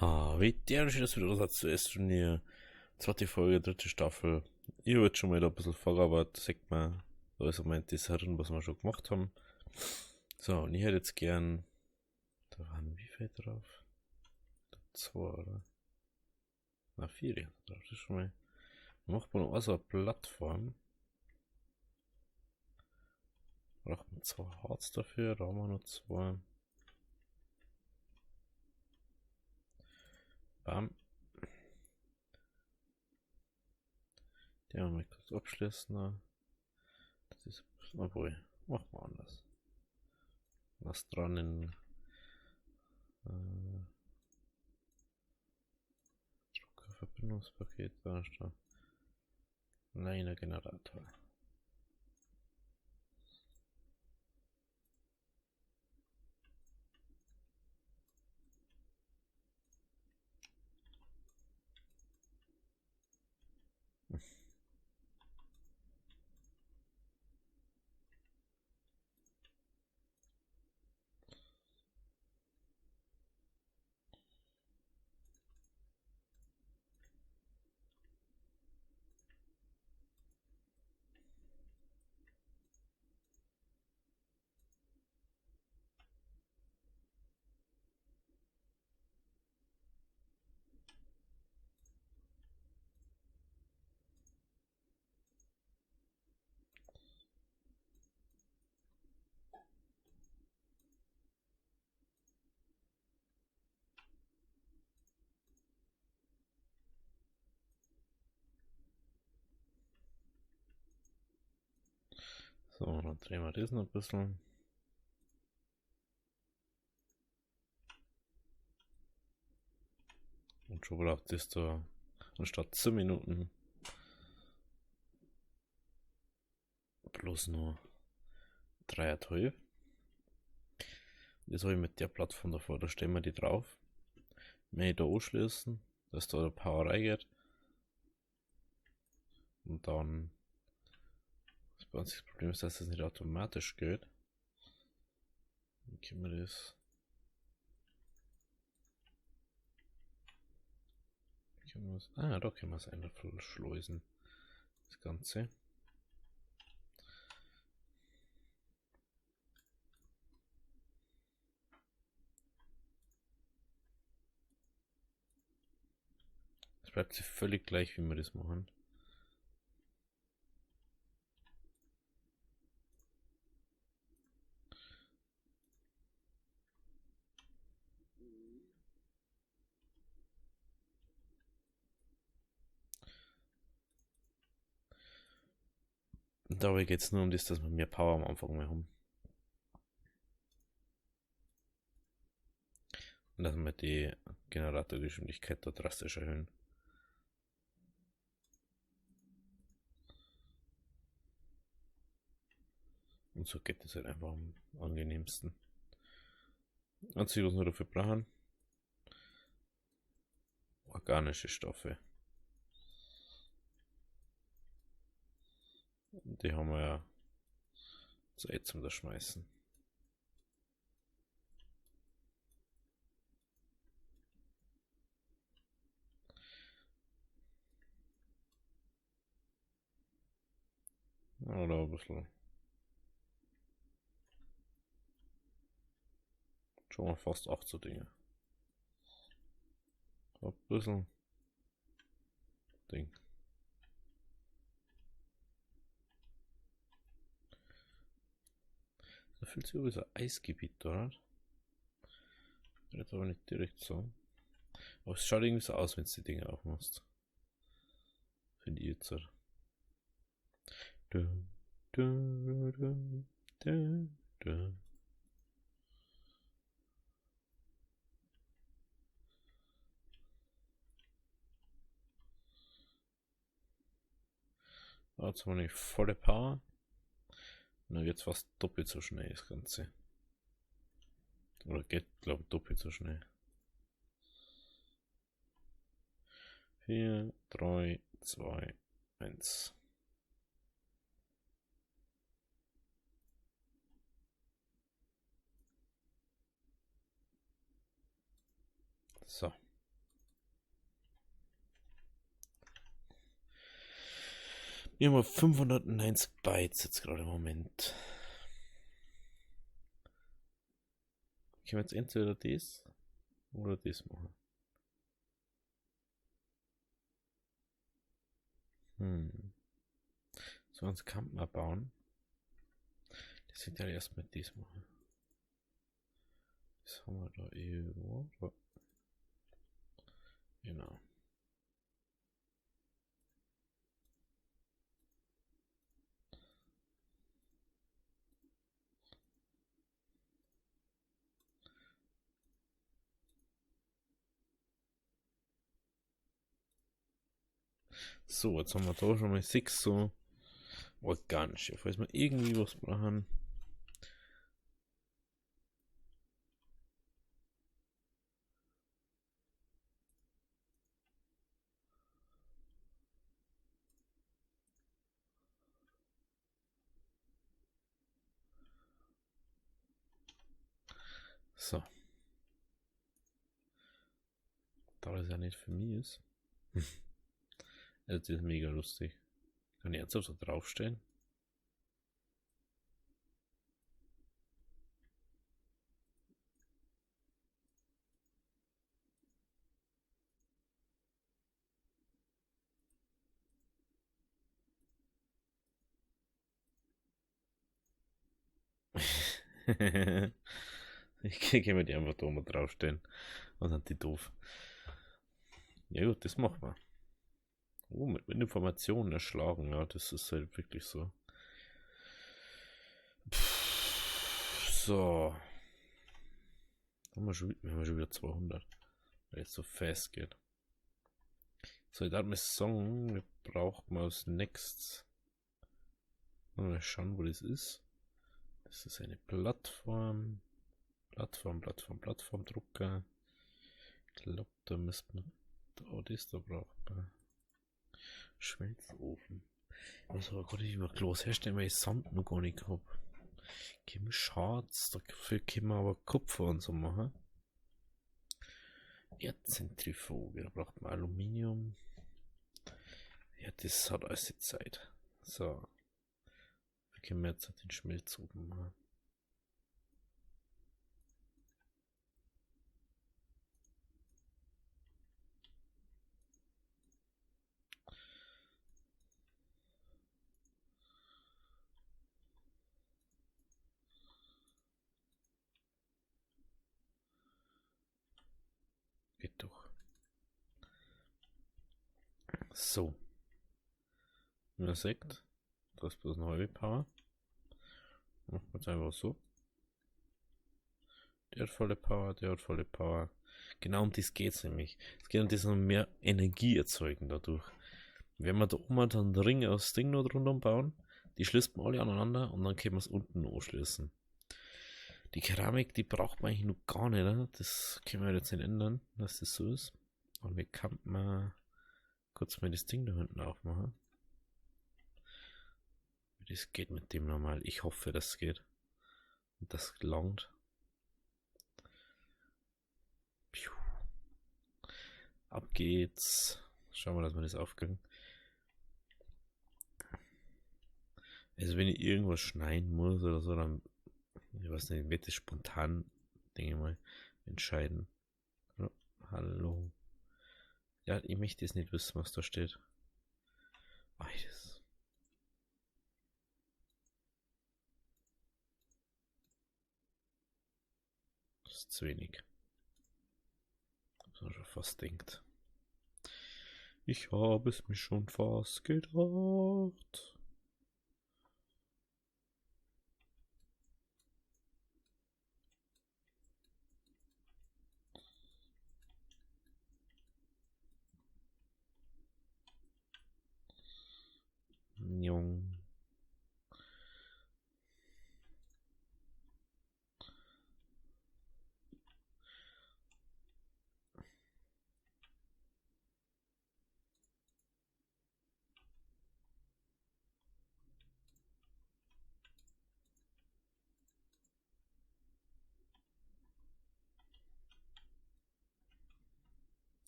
Wie der ist das wieder das US-Turnier. Zweite Folge, dritte Staffel. Ich habe jetzt schon mal da ein bisschen vorgearbeitet, sagt man, da ist mein Dessert, was wir schon gemacht haben. So, und ich hätte jetzt gern, da waren wie viel drauf? Zwei, oder? Na, vier drauf, das ist schon mal. Da macht man noch so eine Plattform. Braucht man zwei Harz dafür, da haben wir noch zwei. Bam. Den haben wir kurz abschließen. Das ist, obwohl, machen wir anders. Was dran in äh, Verbindungspaket, da ist der Line-Generator. So, dann drehen wir das noch ein bisschen. Und schon braucht das da anstatt 10 Minuten bloß nur 3,5. Das habe ich mit der Plattform davor, da stellen wir die drauf. Wenn ich da anschließen, dass da der Power reingeht. Und dann bei uns das Problem ist, dass das nicht automatisch geht. Wie können wir das? Da können wir es einfach verschleusen. Das Ganze. Es bleibt sich völlig gleich, wie wir das machen. Und dabei geht es nur um das, dass wir mehr Power am Anfang mehr haben. Und dass wir die Generatorgeschwindigkeit da drastisch erhöhen. Und so geht es halt einfach am angenehmsten. Einzig, was wir dafür brauchen, organische Stoffe. Die haben wir ja Zeit zum das Schmeißen. Oder ein bisschen. Schon mal fast 8 so Dinge. Ein bisschen Ding. Da fühlt sich übrigens ein Eisgebiet dort. Wird aber nicht direkt so. Aber es schaut irgendwie so aus, wenn du die Dinge aufmachst. Finde ich jetzt. Du, du, du, du, du. Jetzt haben wir nicht volle Power. Und dann geht es fast doppelt so schnell, das Ganze. Oder geht, glaube ich, doppelt so schnell. 4, 3, 2, 1. So. Wir haben 590 Bytes jetzt gerade im Moment. Können wir jetzt entweder das oder das machen? So, uns Camp mal bauen. Das sind ja erstmal das machen. Das haben wir da irgendwo. Da. Genau. So, jetzt haben wir da schon mal 6 so organische. Falls wir irgendwie was brauchen. So. Da das ja nicht für mich ist. Das ist mega lustig. Kann ich jetzt auf so draufstellen? Ich kann mir die einfach da mal draufstellen. Und dann die doof. Ja gut, das machen wir. Oh, mit Informationen erschlagen, ja, das ist halt wirklich so. So. Wir haben schon wieder 200. Weil es so fast geht. So, ich darf mal sagen, wir brauchen mal als nächstes. Mal schauen, wo das ist. Das ist eine Plattform. Plattformdrucker. Ich glaube, da müsste man. Da, das da braucht man. Schmelzofen. Also, aber gerade über Glas herstellen, weil ich Sand noch gar nicht habe. Schatz, dafür können wir aber Kupfer und so machen. Erdzentrifuge, da braucht man Aluminium. Ja, das hat alles die Zeit. So. Wie können wir jetzt den Schmelzofen machen? Geht doch. So. Ihr seht, das ist bloß eine halbe Power. Machen wir jetzt einfach so. Der hat volle Power, der hat volle Power. Genau um das geht es nämlich. Es geht um das noch mehr Energie erzeugen dadurch. Wenn wir da oben dann einen Ring aus Ding noch drunter bauen, die schließt man alle aneinander und dann können wir es unten anschließen. Die Keramik, die braucht man eigentlich noch gar nicht. Ne? Das können wir jetzt nicht ändern, dass das so ist. Und wir kann mal kurz mal das Ding da hinten aufmachen. Das geht mit dem normal. Ich hoffe, das geht. Und das gelangt. Piu. Ab geht's. Schauen wir, dass wir das aufkriegen. Also wenn ich irgendwas schneiden muss oder so, dann, ich weiß nicht, wird das spontan, denke ich mal, entscheiden. Hallo. Ja, ich möchte jetzt nicht wissen, was da steht. Beides. Das ist zu wenig. Was man schon fast denkt. Ich habe es mir schon fast gedacht. Jung.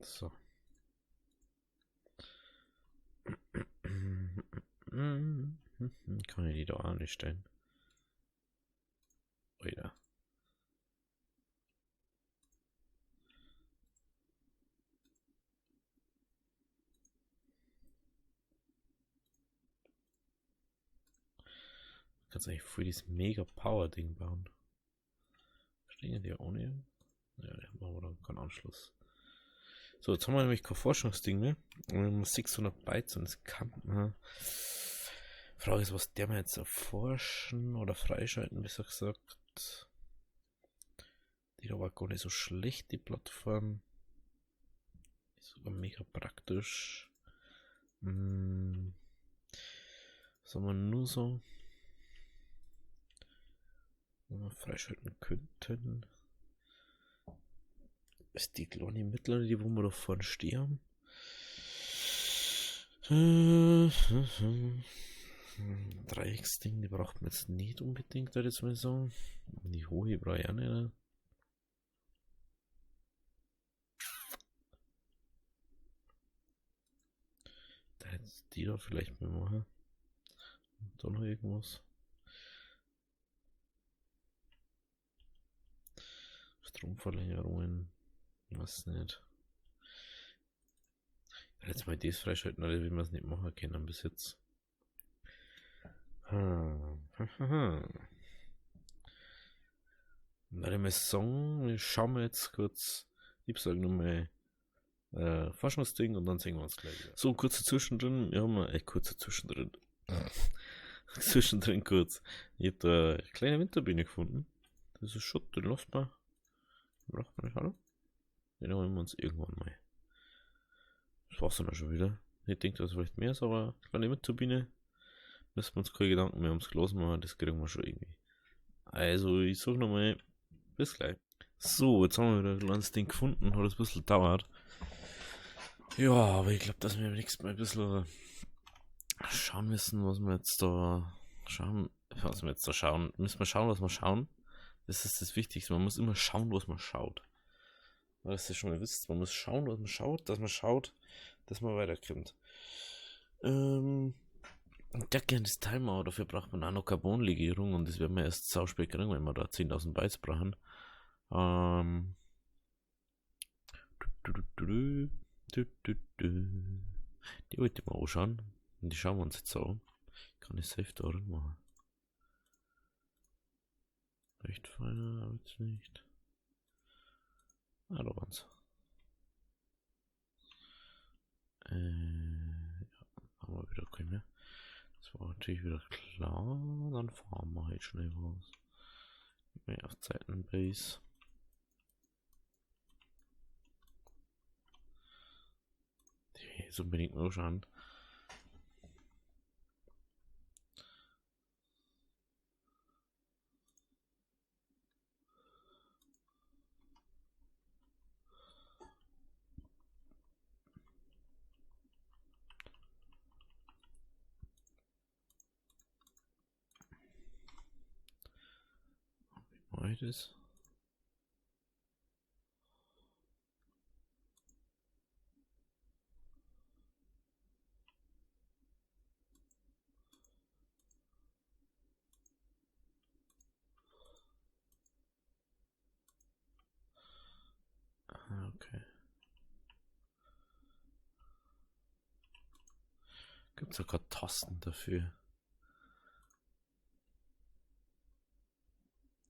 So. Kann ich die da auch nicht stellen? Oder? Kannst eigentlich voll dieses mega Power-Ding bauen. Stehen die ohne? Ja, da machen wir dann keinen Anschluss. So, jetzt haben wir nämlich kein Forschungsding mehr. Wir haben 600 Bytes und es kann man. Frage ist, was der mir jetzt erforschen oder freischalten, besser gesagt. Die da war gar nicht so schlecht, die Plattform. Ist sogar mega praktisch. Was haben wir nur so? Wenn wir freischalten könnten. Ist die kleine mittlere, die wo wir da vorne stehen? Dreiecksding, die braucht man jetzt nicht unbedingt, würde ich jetzt mal sagen. Die hohe brauche ich auch nicht. Da hätte die da vielleicht mal machen. Da noch irgendwas. Stromverlängerungen. Was nicht. Jetzt mal das freischalten, oder wie wir es nicht machen können bis jetzt. Werde ich mal sagen, ich schauen wir jetzt kurz. Ich sage nochmal Forschungsding und dann sehen wir uns gleich wieder. So, kurzer Zwischendrin. Wir haben kurzer Zwischendrin. Zwischendrin kurz. Ich habe da eine kleine Winterbühne gefunden. Das ist Schutt, den lässt man. Braucht man nicht, hallo? Den holen wir uns irgendwann mal. Das war's dann auch schon wieder. Ich denke, dass es vielleicht mehr ist, aber kleine Winterbiene. Müssen wir uns keine Gedanken mehr ums Glas machen, das kriegen wir schon irgendwie. Also, ich sag nochmal, bis gleich. So, jetzt haben wir wieder ein kleines Ding gefunden, hat es ein bisschen gedauert. Ja, aber ich glaube, dass wir beim nächsten Mal ein bisschen schauen müssen, was wir jetzt da schauen. Müssen wir schauen, was wir schauen. Das ist das Wichtigste. Man muss immer schauen, was man schaut. Dass ihr schon mal wisst, man muss schauen, was man schaut, dass man weiterkommt. Ich hätte gerne das Timer, aber dafür braucht man auch noch Carbonlegierung und das werden wir erst sauspät kriegen, wenn wir da 10.000 Bytes brauchen. Die wollte ich mal anschauen. Und die schauen wir uns jetzt an. Kann ich safe da drin machen. Recht feiner, aber jetzt nicht. Ah, da waren's. Ja, haben wir wieder keine mehr. Das war natürlich wieder klar. Dann fahren wir halt schnell raus. Mehr auf Zeitenbase. Die will jetzt unbedingt mal schauen. Wie mache ich das? Okay. Gibt es sogar Tasten dafür.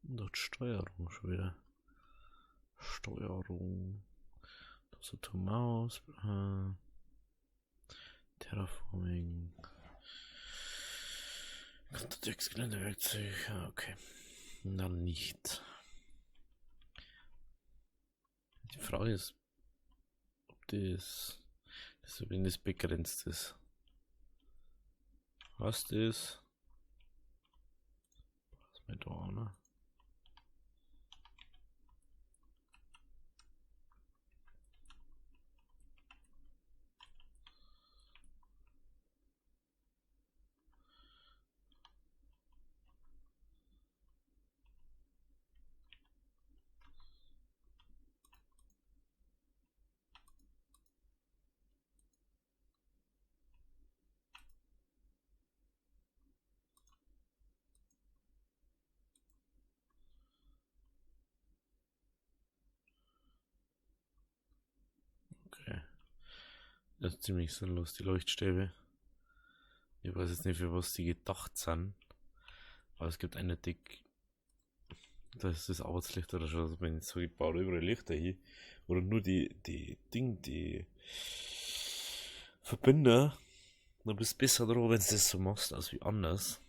Und dort Steuerung schon wieder. Steuerung. Tastatur Maus. Terraforming. Kontext Geländewerkzeug. Okay. Dann nicht. Die Frage ist, ob wenn das begrenzt ist. Was das? Was ist mit da, ne? Das ist ziemlich sinnlos, die Leuchtstäbe. Ich weiß jetzt nicht, für was die gedacht sind. Aber es gibt eine Dick. Das ist das Arbeitslicht oder schon. Also wenn ich so, ich baue überall Lichter hier. Oder nur die Verbinder. Dann bist du besser drauf, wenn du das so machst, als wie anders.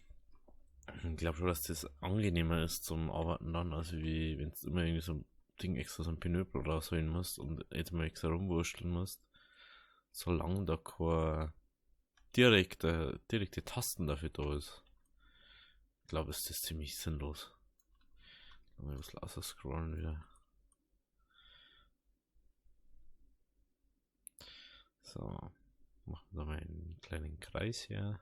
Ich glaube schon, dass das angenehmer ist zum Arbeiten dann, also wie wenn du immer irgendwie so ein Ding extra so ein Pinöpel rausholen musst und jetzt mal extra rumwurschteln musst. Solange da keine direkte Tasten dafür da ist. Ich glaube, ist das ziemlich sinnlos. Mal was lauter scrollen wieder. So, machen wir mal einen kleinen Kreis hier.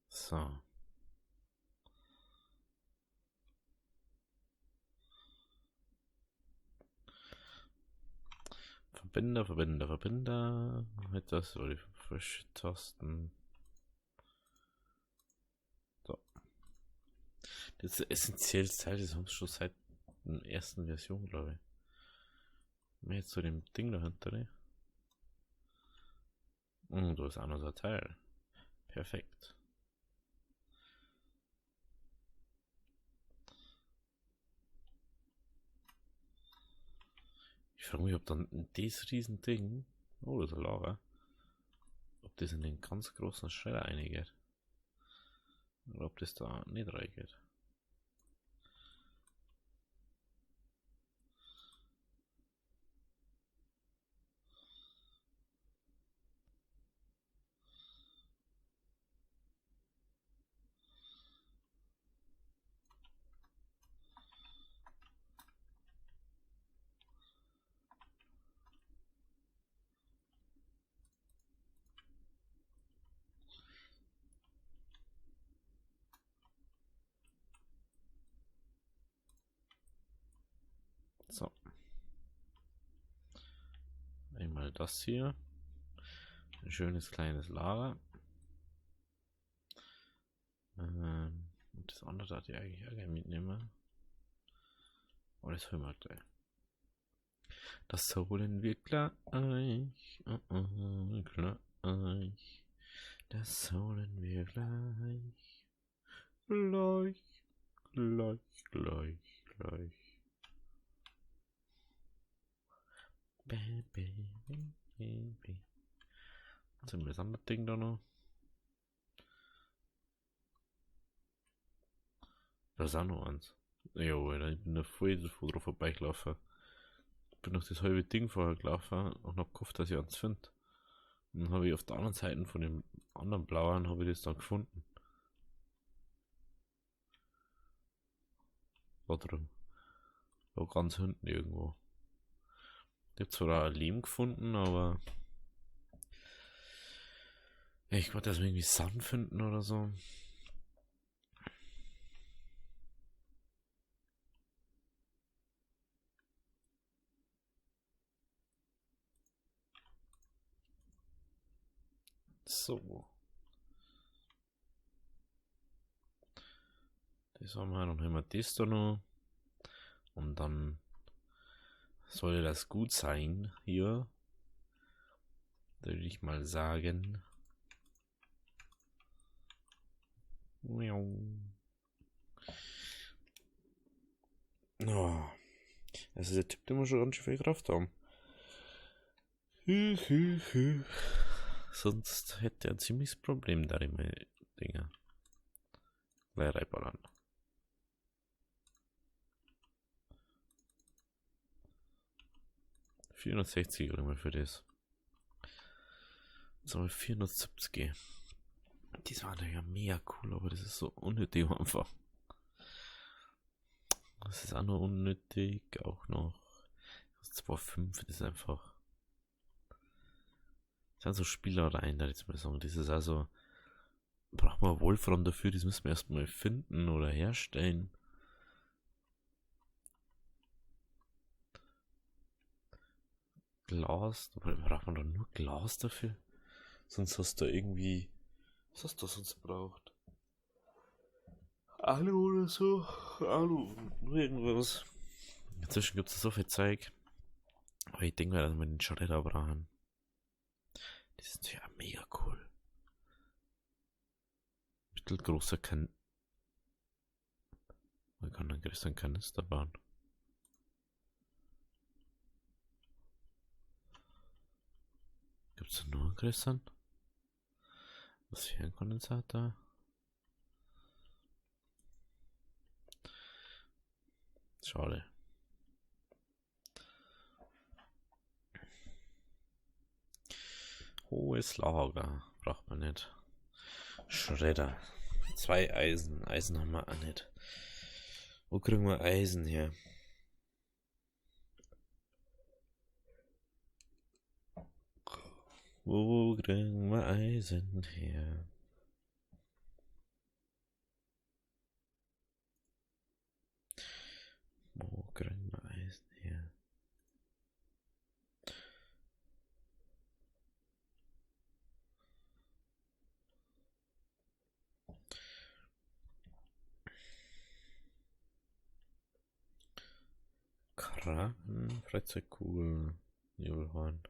So. Verbinder. Mit das so die Tasten. So. Das ist essentielles Teil, das haben sie schon seit der ersten Version, glaube ich. Jetzt zu dem Ding dahinter, ne? Da ist auch noch so ein Teil. Perfekt. Ich frage mich, ob dann dieses Riesending, oh, das ist ein Lager, ob das in den ganz großen Schredder reingeht. Oder ob das da nicht reingeht. So. Einmal das hier. Ein schönes kleines Lager. Und das andere hat ich eigentlich auch gerne mitnehmen. Aber das hören wir gleich. Das holen wir gleich. Gleich. Das holen wir gleich. Gleich. Baby. Was haben wir das andere Ding da noch? Da ist auch noch eins. Jo, ich bin da voll drauf vorbeigelaufen. Ich bin noch das halbe Ding vorher gelaufen und hab gehofft, dass ich eins finde. Und dann habe ich auf der anderen Seite von dem anderen blauen habe ich das dann gefunden. Da drin. Da ganz hinten irgendwo. Ich habe zwar auch Lehm gefunden, aber ich wollte das irgendwie Sand finden oder so. So. Das haben wir, dann haben wir das da noch. Und dann soll das gut sein hier. Würde ich mal sagen. Oh, das ist der Typ, den wir schon ganz schön viel Kraft haben. Sonst hätte er ein ziemliches Problem da in meine Dinger. Gleich reinballern. €460 kriegen wir für das. Jetzt haben wir 470. Die waren ja mega cool, aber das ist so unnötig einfach. Das ist auch noch unnötig, auch noch. Das 2,5 ist einfach. Das sind so Spielereien, da jetzt mal sagen. Das ist also. Braucht man Wolfram dafür, das müssen wir erstmal finden oder herstellen. Glas. Aber braucht man doch nur Glas dafür? Sonst hast du irgendwie. Was hast du sonst braucht? Alu oder so? Alu, nur irgendwas. Inzwischen gibt es so viel Zeug. Aber ich denke mal, dass wir den Schredder brauchen. Das ist ja mega cool. Mittelgroßer kann. Man kann einen größeren Kanister bauen. Gibt es nur einen größeren? Was für ein Kondensator? Schade. Hohes Lager. Braucht man nicht. Schredder. 2 Eisen. Eisen haben wir auch nicht. Wo kriegen wir Eisen her? Wo kriegen wir Eisen her? Wo kriegen wir Eisen her? Kraken, Freizeitkugel, Nebelhorn.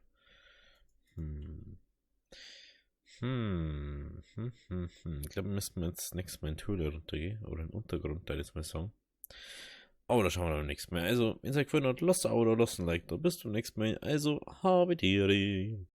Ich glaube, wir müssen jetzt nächstes Mal in die Höhle runtergehen. Oder in den Untergrund, da jetzt mal sagen. Aber da schauen wir beim nächsten Mal. Also, wenn es euch gefallen hat, lasst ein Abo oder lasst ein Like da. Bis zum nächsten Mal. Also, habe Tiere.